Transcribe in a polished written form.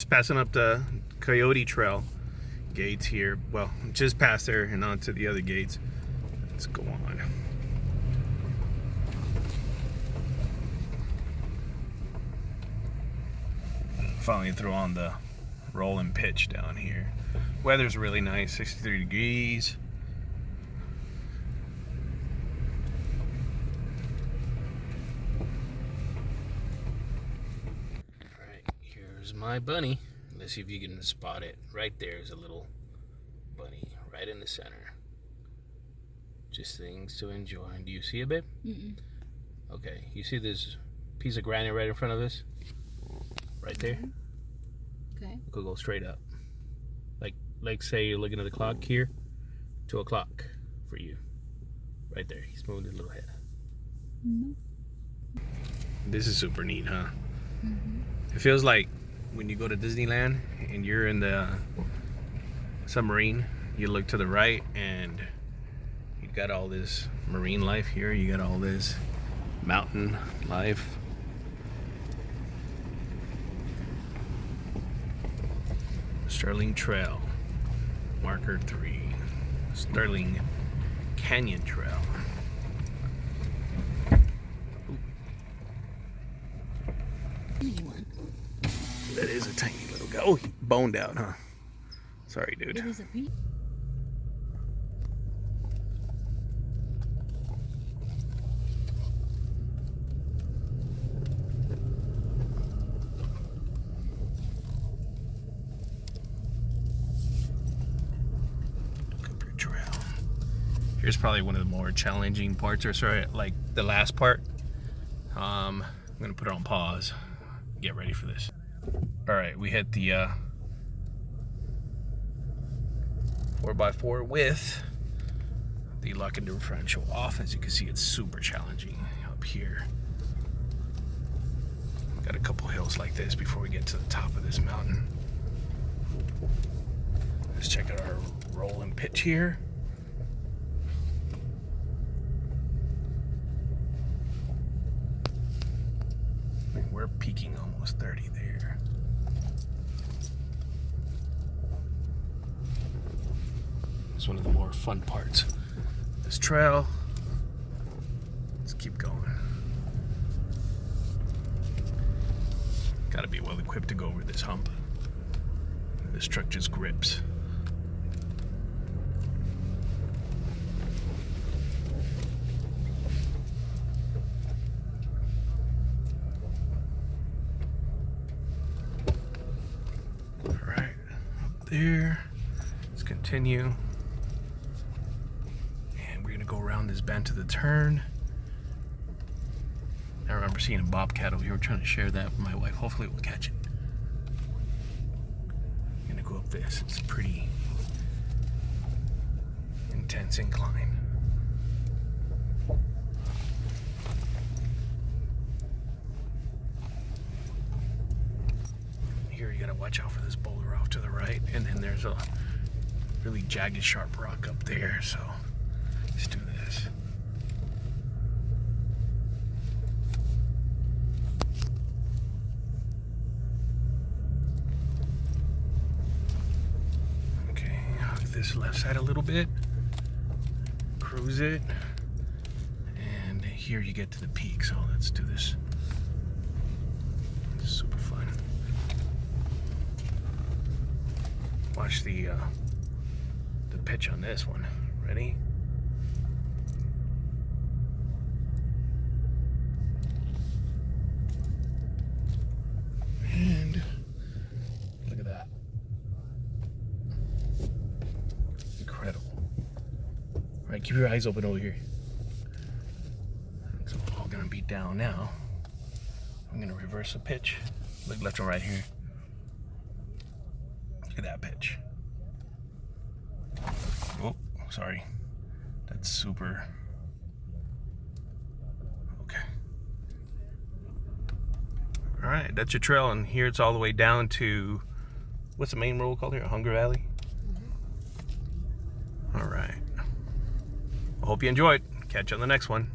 Just passing up the Coyote Trail gates here. Well, just past there and on to the other gates. Let's go on. Finally throw on the roll and pitch down here. Weather's really nice, 63 degrees. Alright, here's my bunny. Let's see if you can spot it. Right there is a little bunny, right in the center. Just things to enjoy. Do you see it, babe? Mm-mm. Okay, you see this piece of granite right in front of us? Right there? Okay. It could go straight up. Like say you're looking at the clock here, 2 o'clock for you. Right there, he's moving his little head. Mm-hmm. This is super neat, huh? Mm-hmm. It feels like when you go to Disneyland and you're in the submarine, you look to the right and you got all this marine life here, you got all this mountain life. Sterling Trail, marker 3, Sterling Canyon Trail. That is a tiny little guy. Oh, he boned out, huh? Sorry, dude. It is a peak. Here's probably one of the more challenging parts, or sorry, like the last part. I'm gonna put it on pause. Get ready for this. All right, we hit the 4x4 with the lock and differential off. As you can see, it's super challenging up here. We got a couple hills like this before we get to the top of this mountain. Let's check out our roll and pitch here. We're peaking almost 30 there. It's one of the more fun parts of this trail. Let's keep going. Gotta be well equipped to go over this hump. This truck just grips. There. Let's continue. And we're gonna go around this bend to the turn. I remember seeing a bobcat over here. We're trying to share that with my wife. Hopefully we'll catch it. I'm gonna go up this. It's a pretty intense incline. Here you gotta watch out for this boulder off to the right, and then there's a really jagged, sharp rock up there, so let's do this. Okay, hug this left side a little bit, cruise it, and here you get to the peak, so let's do this. It's super fun. Watch the pitch on this one. Ready? And look at that. Incredible. All right, keep your eyes open over here. It's all gonna be down now. I'm gonna reverse the pitch. Look left and right here. Look at that pitch. Oh, sorry. That's super. Okay. All right, that's your trail, and here it's all the way down to, what's the main road called here? Hunger Valley? Mm-hmm. All right. I hope you enjoyed. Catch you on the next one.